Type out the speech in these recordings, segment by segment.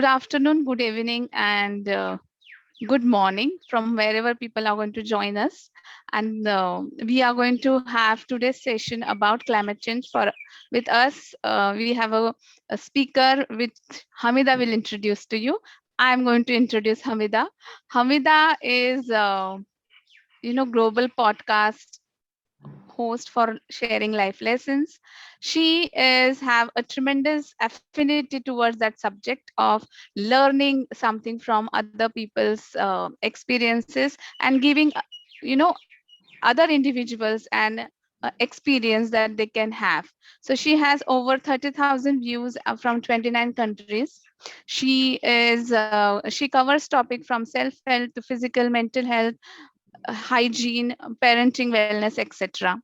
afternoon, good evening, and good morning from wherever people are going to join us. And we are going to have today's session about climate change. For with us, we have a speaker which Hamida will introduce to you. I'm going to introduce Hamida. Hamida is, global podcast host for sharing life lessons. She is have a tremendous affinity towards that subject of learning something from other people's experiences and giving other individuals an experience that they can have. So she has over 30,000 views from 29 countries. She covers topic from self-help to physical, mental health, hygiene, parenting, wellness, etc.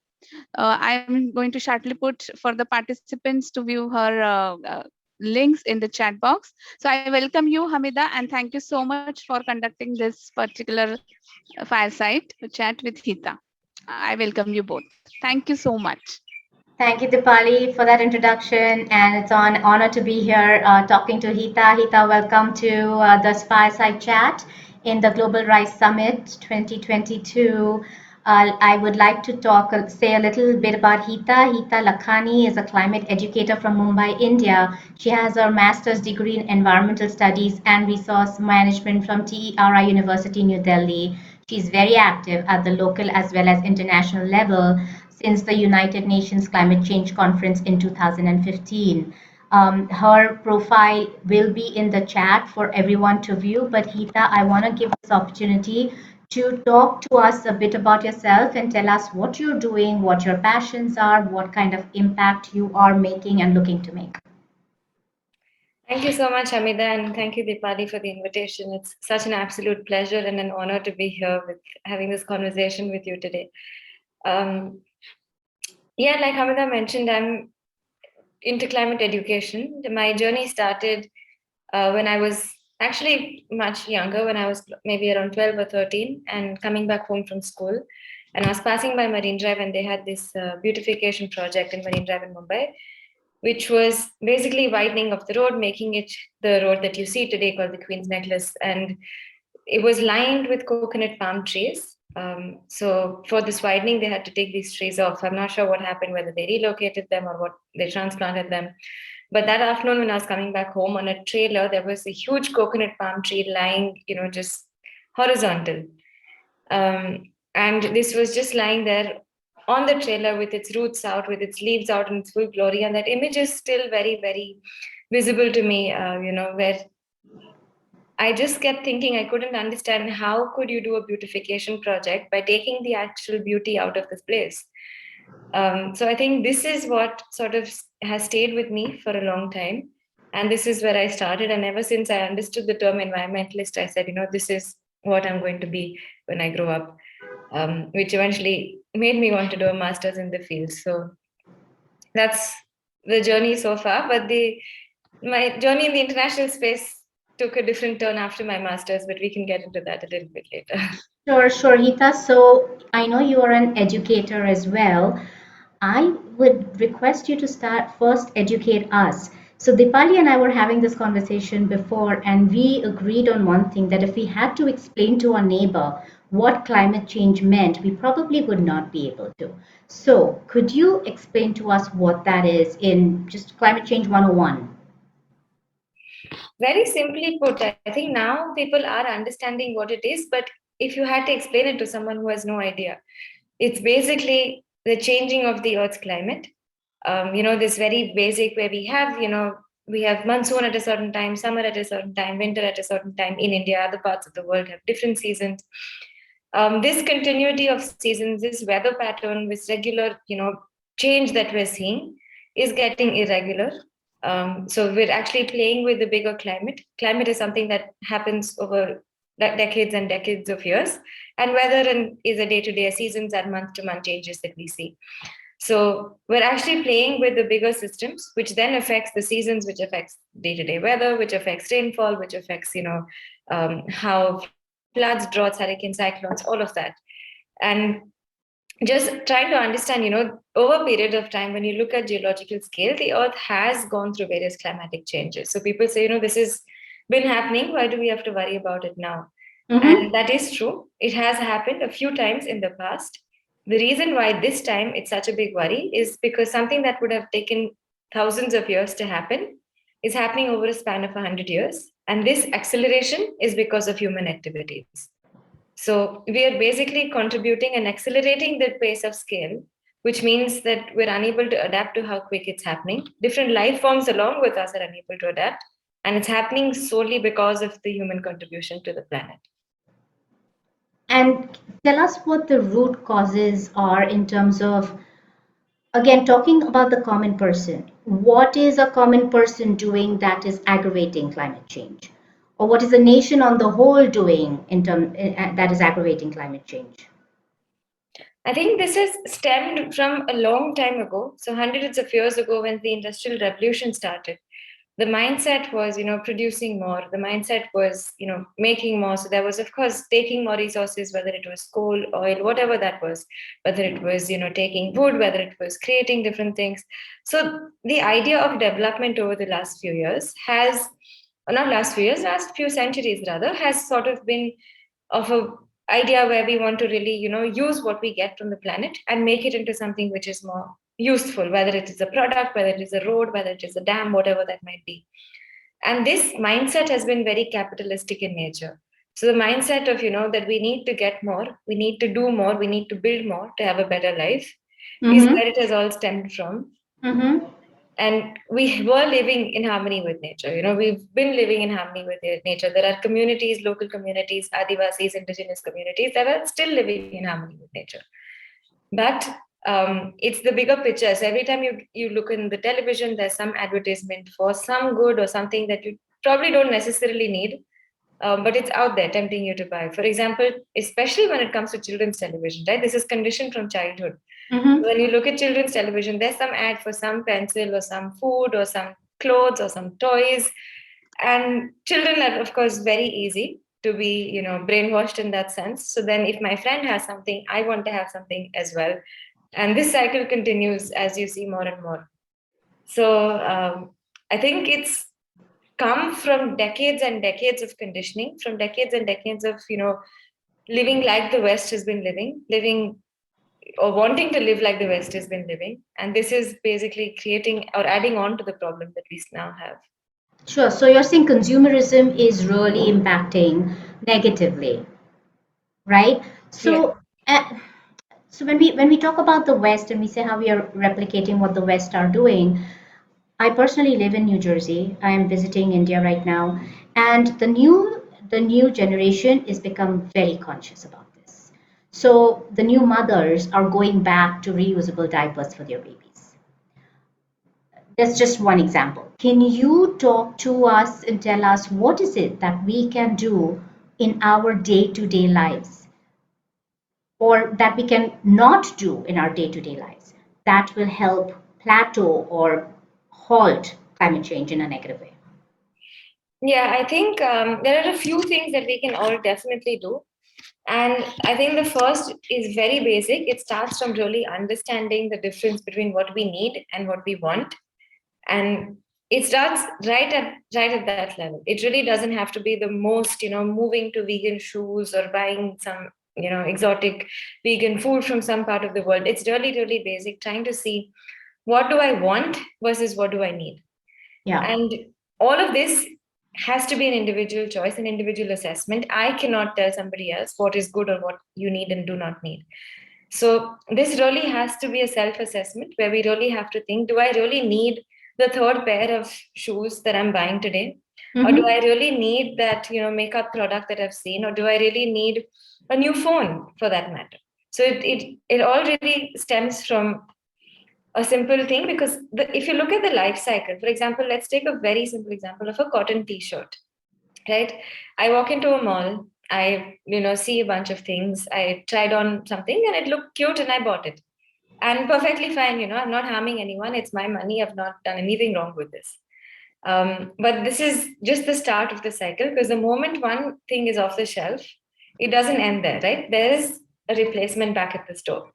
I'm going to shortly put for the participants to view her links in the chat box. So I welcome you, Hamida, and thank you so much for conducting this particular fireside chat with Heeta. I welcome you both. Thank you so much. Thank you, Dipali, for that introduction, and it's an honor to be here talking to Heeta. Heeta, welcome to this fireside chat in the Global Rise Summit 2022. I would like to say a little bit about Heeta. Heeta Lakhani is a climate educator from Mumbai, India. She has her master's degree in environmental studies and resource management from TERI University, New Delhi. She's very active at the local as well as international level since the United Nations Climate Change Conference in 2015. Her profile will be in the chat for everyone to view, but Heeta, I want to give this opportunity to talk to us a bit about yourself and tell us what you're doing, what your passions are, what kind of impact you are making and looking to make. Thank you so much, Hamida, and thank you, Dipali, for the invitation. It's such an absolute pleasure and an honor to be here with having this conversation with you today. Like Hamida mentioned, I'm into climate education. My journey started when I was actually much younger, when I was maybe around 12 or 13 and coming back home from school. And I was passing by Marine Drive and they had this beautification project in Marine Drive in Mumbai, which was basically widening of the road, making it the road that you see today called the Queen's Necklace. And it was lined with coconut palm trees. So for this widening, they had to take these trees off. I'm not sure what happened, whether they relocated them or what they transplanted them. But that afternoon, when I was coming back home on a trailer, there was a huge coconut palm tree lying, just horizontal. And this was just lying there on the trailer with its roots out, with its leaves out in its full glory. And that image is still very, very visible to me, where I just kept thinking I couldn't understand how could you do a beautification project by taking the actual beauty out of this place. So I think this is what sort of has stayed with me for a long time. And this is where I started. And ever since I understood the term environmentalist, I said, this is what I'm going to be when I grow up, which eventually made me want to do a master's in the field. So that's the journey so far. But my journey in the international space took a different turn after my master's, but we can get into that a little bit later. Sure, Heeta. So I know you are an educator as well. I would request you to first educate us. So Dipali and I were having this conversation before, and we agreed on one thing, that if we had to explain to our neighbor what climate change meant, we probably would not be able to. So could you explain to us what that is in just Climate Change 101? Very simply put, I think now people are understanding what it is, but if you had to explain it to someone who has no idea, it's basically the changing of the Earth's climate. This very basic where we have monsoon at a certain time, summer at a certain time, winter at a certain time. In India, other parts of the world have different seasons. This continuity of seasons, this weather pattern, this regular, change that we're seeing is getting irregular. So we're actually playing with the bigger climate. Climate is something that happens over decades and decades of years, and weather is a day-to-day, seasons and month-to-month changes that we see. So we're actually playing with the bigger systems, which then affects the seasons, which affects day-to-day weather, which affects rainfall, which affects how floods, droughts, hurricanes, cyclones, all of that. And just trying to understand, over a period of time, when you look at geological scale, the Earth has gone through various climatic changes. So people say, this been happening. Why do we have to worry about it now? Mm-hmm. And that is true. It has happened a few times in the past. The reason why this time it's such a big worry is because something that would have taken thousands of years to happen is happening over a span of 100 years. And this acceleration is because of human activities. So we are basically contributing and accelerating the pace of scale, which means that we're unable to adapt to how quick it's happening. Different life forms along with us are unable to adapt. And it's happening solely because of the human contribution to the planet. And tell us what the root causes are in terms of, again, talking about the common person. What is a common person doing that is aggravating climate change? Or what is the nation on the whole doing that is aggravating climate change? I think this has stemmed from a long time ago. So hundreds of years ago, when the Industrial Revolution started, the mindset was, producing more. The mindset was, making more. So there was, of course, taking more resources, whether it was coal, oil, whatever that was, whether it was, taking wood, whether it was creating different things. So the idea of development over the last few years has, not last few years, last few centuries rather, has sort of been of a idea where we want to really, use what we get from the planet and make it into something which is more useful, whether it is a product, whether it is a road, whether it is a dam, whatever that might be. And this mindset has been very capitalistic in nature. So the mindset of, that we need to get more, we need to do more, we need to build more to have a better life is where it has all stemmed from. Mm-hmm. And we were living in harmony with nature. We've been living in harmony with nature. There are communities, local communities, Adivasis, indigenous communities that are still living in harmony with nature. But it's the bigger picture. So every time you look in the television, there's some advertisement for some good or something that you probably don't necessarily need, but it's out there tempting you to buy. For example, especially when it comes to children's television, right? This is conditioned from childhood. Mm-hmm. When you look at children's television, there's some ad for some pencil or some food or some clothes or some toys. And children are, of course, very easy to be, brainwashed in that sense. So then if my friend has something, I want to have something as well. And this cycle continues as you see more and more. So I think it's come from decades and decades of conditioning, from decades and decades of, living like the West has been living or wanting to live like the West has been living. And this is basically creating or adding on to the problem that we now have. Sure. So you're saying consumerism is really impacting negatively, right? So, so when we talk about the West and we say how we are replicating what the West are doing, I personally live in New Jersey. I am visiting India right now, and the new generation is become very conscious about this. So the new mothers are going back to reusable diapers for their babies. That's just one example. Can you talk to us and tell us what is it that we can do in our day-to-day lives, or that we can not do in our day-to-day lives, that will help plateau or halt climate change in a negative way? Yeah, I think there are a few things that we can all definitely do. And I think the first is very basic. It starts from really understanding the difference between what we need and what we want. And it starts right at that level. It really doesn't have to be the most, moving to vegan shoes or buying some, exotic vegan food from some part of the world. It's really, really basic, trying to see what do I want versus what do I need. Yeah. And all of this has to be an individual choice, an individual assessment. I cannot tell somebody else what is good or what you need and do not need. So this really has to be a self-assessment where we really have to think, do I really need the third pair of shoes that I'm buying today? Mm-hmm. Or do I really need that, makeup product that I've seen? Or do I really need a new phone for that matter? So it all really stems from a simple thing, because if you look at the life cycle, for example, let's take a very simple example of a cotton t-shirt, right? I walk into a mall, I see a bunch of things, I tried on something and it looked cute and I bought it, and perfectly fine. I'm not harming anyone, it's my money, I've not done anything wrong with this. But this is just the start of the cycle, because the moment one thing is off the shelf, it doesn't end there, right? There is a replacement back at the store.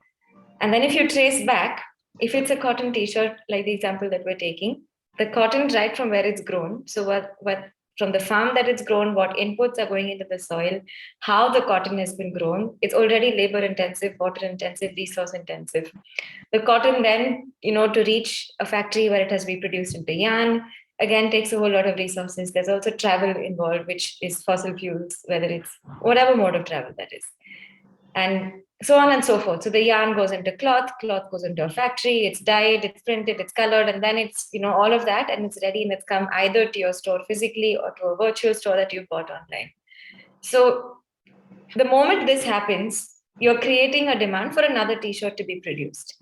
And then if you trace back, if it's a cotton t-shirt, like the example that we're taking, the cotton right from where it's grown, so what from the farm that it's grown, what inputs are going into the soil, how the cotton has been grown. It's already labor intensive, water intensive, resource intensive. The cotton then, to reach a factory where it has to be produced into yarn, again takes a whole lot of resources. There's also travel involved, which is fossil fuels, whether it's whatever mode of travel that is. And so on and so forth. So the yarn goes into cloth goes into a factory, it's dyed, it's printed, it's colored, and then it's, all of that, and it's ready and it's come either to your store physically or to a virtual store that you've bought online. So the moment this happens, you're creating a demand for another t-shirt to be produced.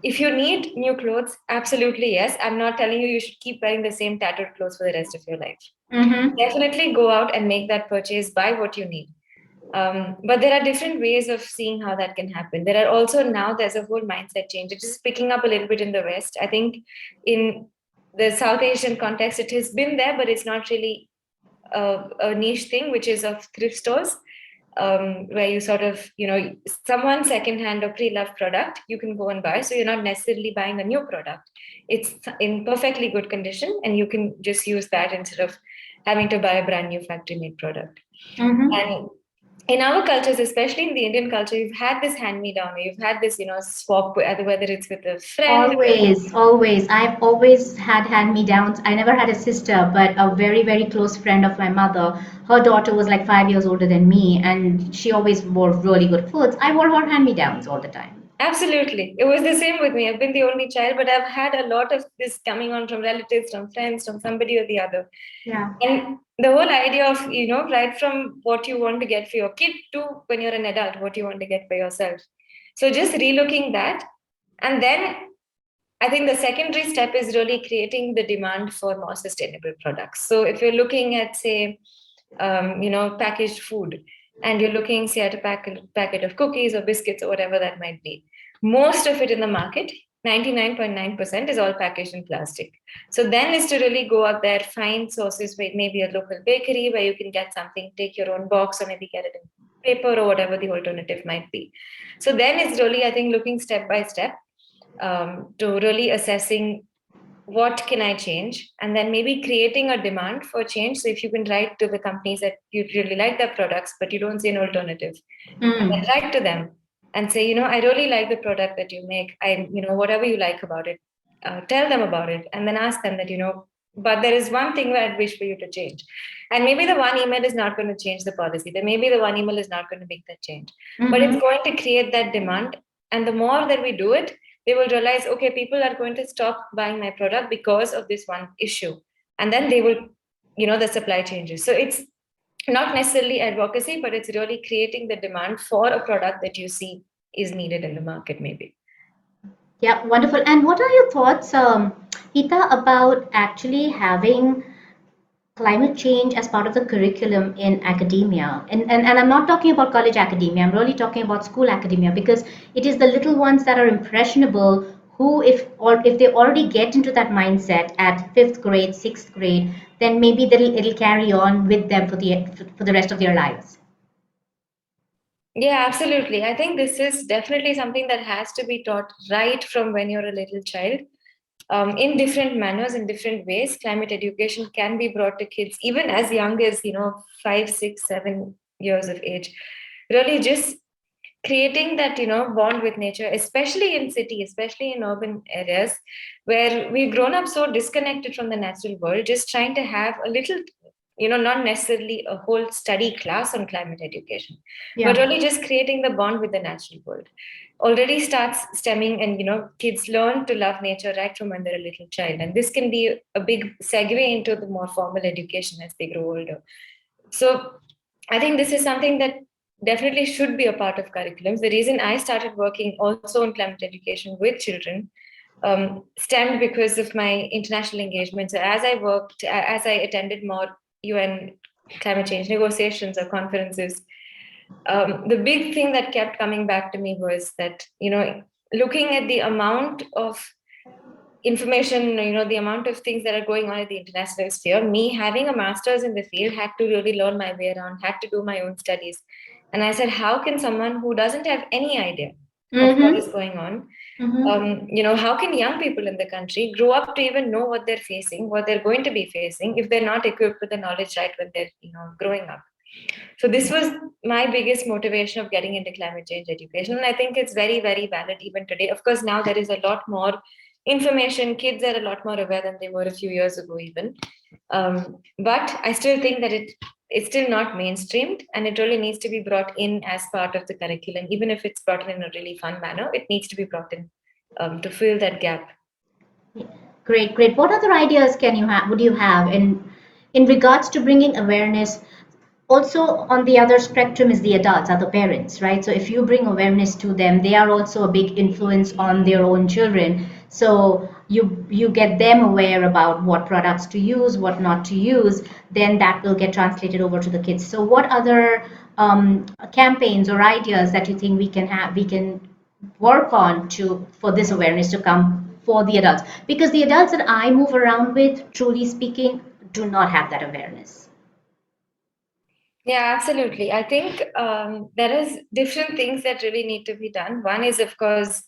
If you need new clothes, absolutely yes. I'm not telling you should keep wearing the same tattered clothes for the rest of your life. Definitely go out and make that purchase, buy what you need. But there are different ways of seeing how that can happen. There are also now there's a whole mindset change. It's just picking up a little bit in the West. I think in the South Asian context, it has been there, but it's not really a niche thing, which is of thrift stores, where you sort of, someone secondhand or pre-loved product, you can go and buy. So you're not necessarily buying a new product. It's in perfectly good condition, and you can just use that instead of having to buy a brand new factory-made product. And in our cultures, especially in the Indian culture, you've had this hand-me-down, you've had this, swap, whether it's with a friend. Always. I've always had hand-me-downs. I never had a sister, but a very, very close friend of my mother, her daughter was like 5 years older than me, and she always wore really good clothes. I wore her hand-me-downs all the time. Absolutely. It was the same with me. I've been the only child, but I've had a lot of this coming on from relatives, from friends, from somebody or the other. Yeah. And the whole idea of, right from what you want to get for your kid to when you're an adult, what you want to get for yourself. So just relooking that. And then I think the secondary step is really creating the demand for more sustainable products. So if you're looking at, say, packaged food, and you're looking, say, at a packet of cookies or biscuits or whatever that might be, most of it in the market, 99.9% is all packaged in plastic. So then is to really go out there, find sources where maybe a local bakery where you can get something, take your own box, or maybe get it in paper or whatever the alternative might be. So then it's really, I think, looking step by step to really assessing what can I change, and then maybe creating a demand for change. So if you can write to the companies that you really like their products, but you don't see an alternative, and then write to them and say, I really like the product that you make. Whatever you like about it, tell them about it, and then ask them that, but there is one thing where I'd wish for you to change. And maybe the one email is not going to change the policy. Then maybe the one email is not going to make that change, but it's going to create that demand. And the more that we do it, they will realize, okay, people are going to stop buying my product because of this one issue. And then they will, the supply changes. So it's not necessarily advocacy, but it's really creating the demand for a product that you see is needed in the market, maybe. Yeah, wonderful. And what are your thoughts, Heeta, about actually having climate change as part of the curriculum in academia? And I'm not talking about college academia, I'm really talking about school academia, because it is the little ones that are impressionable who, if they already get into that mindset at fifth grade, sixth grade, then maybe it'll carry on with them for the rest of their lives. Yeah, absolutely. I think this is definitely something that has to be taught right from when you're a little child. In different manners, in different ways, climate education can be brought to kids even as young as 5, 6, 7 years of age. Really, just creating that bond with nature, especially in city, especially in urban areas where we've grown up so disconnected from the natural world. Just trying to have a little, not necessarily a whole study class on climate education, but really just creating the bond with the natural world already starts stemming, and kids learn to love nature right from when they're a little child. And this can be a big segue into the more formal education as they grow older. So I think this is something that definitely should be a part of curriculums. The reason I started working also on climate education with children stemmed because of my international engagement. So as I attended more UN climate change negotiations or conferences, the big thing that kept coming back to me was that, looking at the amount of information, the amount of things that are going on at the international sphere, me having a master's in the field, had to really learn my way around, had to do my own studies. And I said, how can someone who doesn't have any idea of what Mm-hmm. is going on. Mm-hmm. How can young people in the country grow up to even know what they're facing, what they're going to be facing, if they're not equipped with the knowledge right when they're, growing up? So this was my biggest motivation of getting into climate change education. And I think it's very, very valid even today. Of course, now there is a lot more information. Kids are a lot more aware than they were a few years ago, even. But I still think that it's still not mainstreamed, and it really needs to be brought in as part of the curriculum. Even if it's brought in a really fun manner, it needs to be brought in to fill that gap. Great, great. What other ideas can you have? Would you have in regards to bringing awareness? Also, on the other spectrum is the adults, are the parents, right? So if you bring awareness to them, they are also a big influence on their own children. So you get them aware about what products to use, what not to use. Then that will get translated over to the kids. So what other campaigns or ideas that you think we can work on to for this awareness to come for the adults? Because the adults that I move around with, truly speaking, do not have that awareness. Yeah, absolutely. I think there is different things that really need to be done. One is, of course,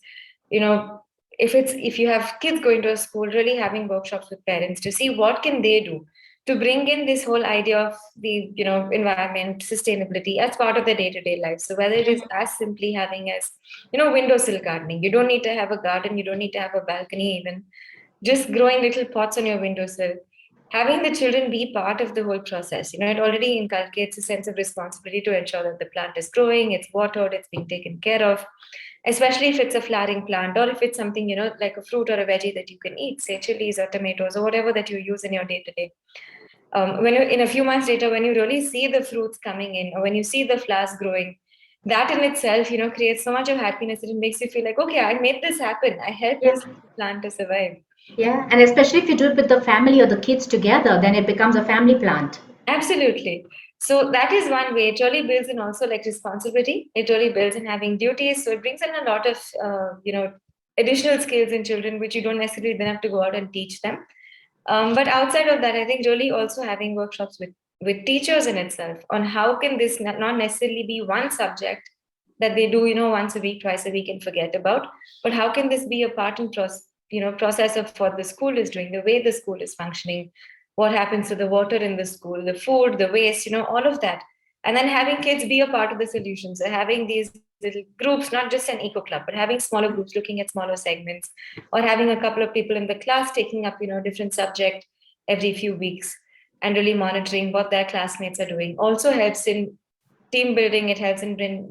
if you have kids going to a school, really having workshops with parents to see what can they do to bring in this whole idea of the environment sustainability as part of their day-to-day life. So whether it is as simply having as windowsill gardening, you don't need to have a garden, you don't need to have a balcony, even just growing little pots on your windowsill, having the children be part of the whole process. It already inculcates a sense of responsibility to ensure that the plant is growing, it's watered, it's being taken care of, especially if it's a flowering plant, or if it's something like a fruit or a veggie that you can eat, say chilies or tomatoes or whatever that you use in your day to day. When you, in a few months later, when you really see the fruits coming in, or when you see the flowers growing, that in itself creates so much of happiness that it makes you feel like, okay, I made this happen, I helped Yeah. this plant to survive. Yeah, and especially if you do it with the family or the kids together, then it becomes a family plant. Absolutely. So that is one way. It really builds in also like responsibility. It really builds in having duties. So it brings in a lot of additional skills in children, which you don't necessarily then have to go out and teach them. But outside of that, I think really also having workshops with teachers in itself on how can this not necessarily be one subject that they do once a week, twice a week, and forget about, but how can this be a part and process of what the school is doing, the way the school is functioning, what happens to the water in the school, the food, the waste, all of that. And then having kids be a part of the solution. So having these little groups, not just an eco club, but having smaller groups looking at smaller segments, or having a couple of people in the class taking up, different subject every few weeks and really monitoring what their classmates are doing also helps in team building. It helps in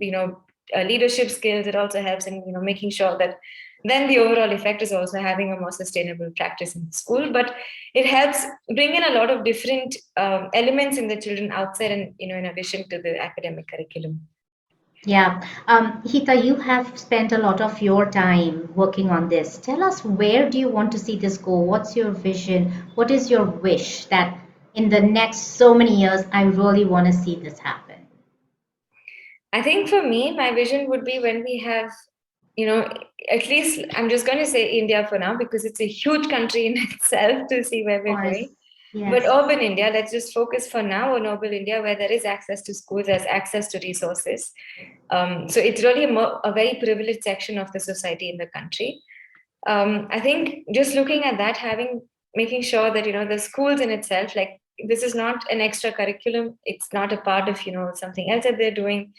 leadership skills. It also helps in making sure that then the overall effect is also having a more sustainable practice in the school. But it helps bring in a lot of different elements in the children outside and in addition to the academic curriculum. Yeah. Hita, you have spent a lot of your time working on this. Tell us, where do you want to see this go? What's your vision? What is your wish that in the next so many years, I really want to see this happen? I think for me, my vision would be when we have, at least I'm just going to say India for now because it's a huge country in itself to see where Of we're course. going. But Yes. urban India, let's just focus for now on urban India where there is access to schools, there's access to resources. So it's really a very privileged section of the society in the country. I think just looking at that, making sure that the schools in itself, like this is not an extra curriculum, it's not a part of something else that they're doing.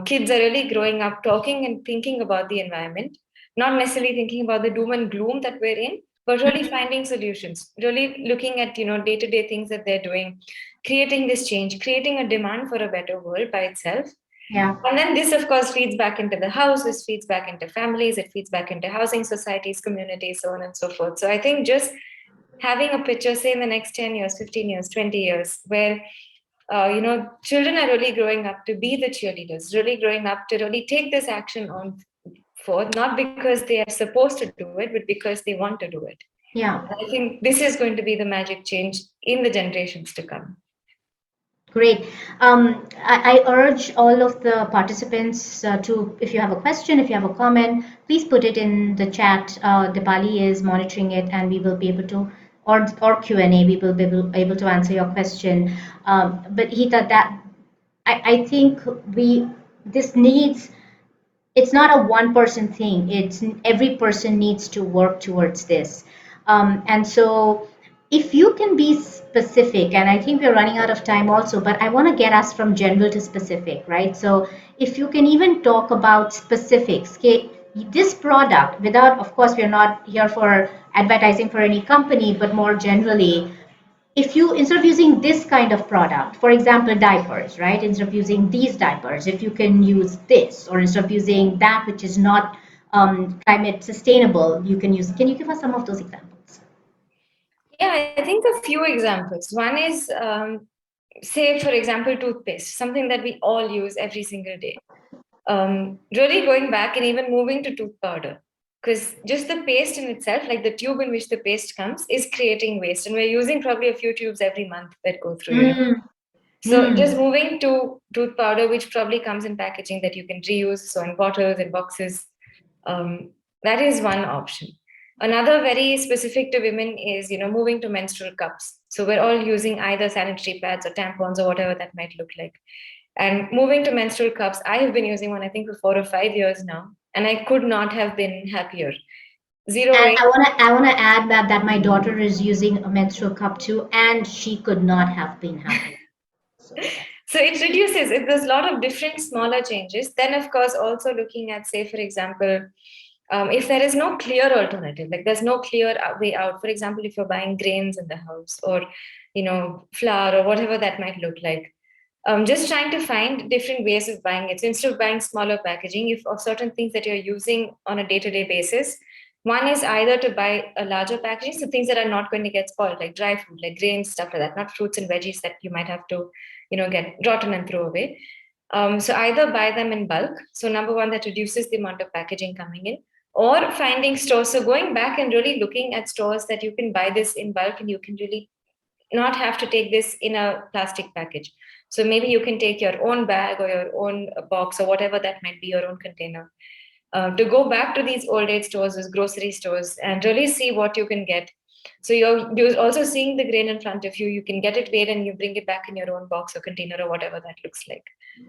Kids are really growing up talking and thinking about the environment, not necessarily thinking about the doom and gloom that we're in, but really finding solutions, really looking at day-to-day things that they're doing, creating this change, creating a demand for a better world by itself. Yeah. And then this, of course, feeds back into the house, this feeds back into families, it feeds back into housing societies, communities, so on and so forth. So I think just having a picture, say in the next 10 years, 15 years, 20 years, where children are really growing up to be the cheerleaders, really growing up to really take this action on forth, not because they are supposed to do it, but because they want to do it. Yeah. I think this is going to be the magic change in the generations to come. Great. I urge all of the participants to, if you have a question, if you have a comment, please put it in the chat. Dipali is monitoring it, and we will be able to, or Q&A, we will be able to answer your question. But Hita, I think this needs it's not a one person thing. It's every person needs to work towards this. And so if you can be specific, and I think we're running out of time also, but I want to get us from general to specific, right? So if you can even talk about specifics, okay, this product, without, of course, we're not here for advertising for any company, but more generally, if you, instead of using this kind of product, for example diapers, right, instead of using these diapers, if you can use this, or instead of using that which is not climate sustainable, you can use, can you give us some of those examples? Yeah, I think a few examples. One is, say, for example, toothpaste, something that we all use every single day. Really going back and even moving to tooth powder, because just the paste in itself, like the tube in which the paste comes, is creating waste, and we're using probably a few tubes every month that go through. So just moving to tooth powder, which probably comes in packaging that you can reuse, so in bottles and boxes, that is one option. Another very specific to women is, moving to menstrual cups. So we're all using either sanitary pads or tampons or whatever that might look like. And moving to menstrual cups, I have been using one, I think, for 4 or 5 years now, and I could not have been happier. Zero And waste. I want to add that my daughter is using a menstrual cup too, and she could not have been happy. So yeah. So it reduces, if there's a lot of different smaller changes, then of course also looking at, say, for example, if there is no clear alternative, like there's no clear way out, for example, if you're buying grains in the house, or flour, or whatever that might look like, just trying to find different ways of buying it. So instead of buying smaller packaging, if of certain things that you're using on a day-to-day basis, one is either to buy a larger packaging, so things that are not going to get spoiled, like dry food, like grains, stuff like that, not fruits and veggies that you might have to, get rotten and throw away. So either buy them in bulk. So number one, that reduces the amount of packaging coming in, or finding stores. So going back and really looking at stores that you can buy this in bulk, and you can really not have to take this in a plastic package. So maybe you can take your own bag or your own box or whatever that might be, your own container, to go back to these old age stores, these grocery stores, and really see what you can get. So you're also seeing the grain in front of you. You can get it weighed and you bring it back in your own box or container or whatever that looks like.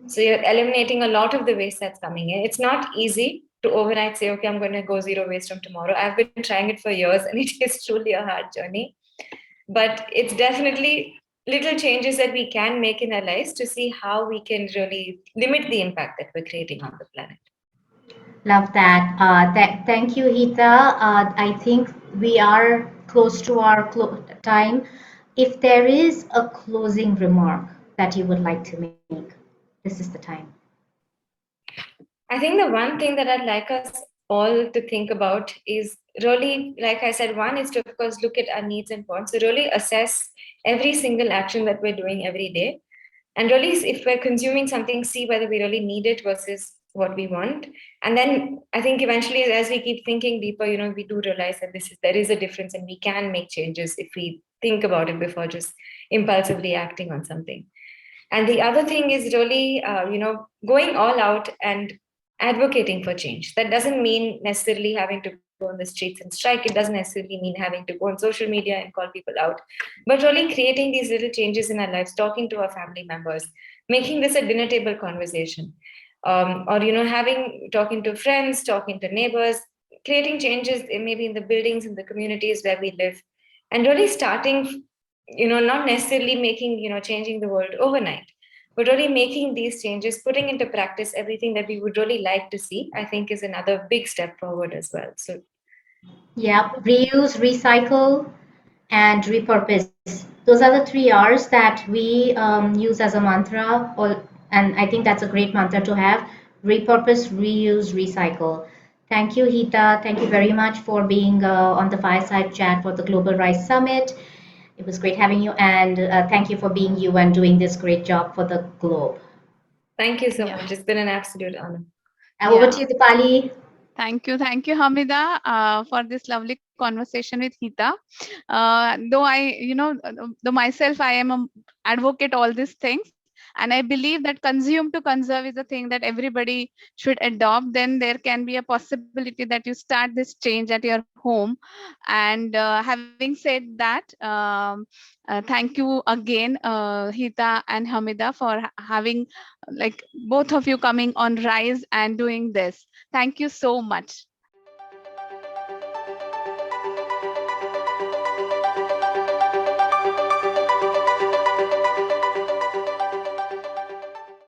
So you're eliminating a lot of the waste that's coming in. It's not easy to overnight say, okay, I'm going to go zero waste from tomorrow. I've been trying it for years, and it is truly a hard journey. But it's definitely little changes that we can make in our lives to see how we can really limit the impact that we're creating on the planet. Love that. Thank you, Heeta. I think we are close to our time. If there is a closing remark that you would like to make, this is the time. I think the one thing that I'd like us all to think about is really, like I said, one is to, of course, look at our needs and wants. So really assess every single action that we're doing every day. And really, if we're consuming something, see whether we really need it versus what we want. And then I think eventually, as we keep thinking deeper, we do realize that there is a difference, and we can make changes if we think about it before just impulsively acting on something. And the other thing is really, going all out and advocating for change. That doesn't mean necessarily having to go on the streets and strike. It doesn't necessarily mean having to go on social media and call people out, but really creating these little changes in our lives, talking to our family members, making this a dinner table conversation, or talking to friends, talking to neighbors, creating changes maybe in the buildings, in the communities where we live, and really starting, not necessarily making, changing the world overnight, but really making these changes, putting into practice everything that we would really like to see, I think is another big step forward as well. So Yeah, reuse, recycle, and repurpose. Those are the 3 R's that we use as a mantra, and I think that's a great mantra to have. Repurpose, reuse, recycle. Thank you, Heeta. Thank you very much for being on the Fireside Chat for the Global Rice Summit. It was great having you, and thank you for being you and doing this great job for the globe. thank you so much. It's been an absolute honor. Over to you, Dipali. Thank you, Hamida, for this lovely conversation with Heeta. Though I, though myself, I am a advocate all these things, And I believe that consume to conserve is a thing that everybody should adopt. Then there can be a possibility that you start this change at your home. And having said that, thank you again, Hita and Hamida, for having like both of you coming on Rise and doing this. Thank you so much.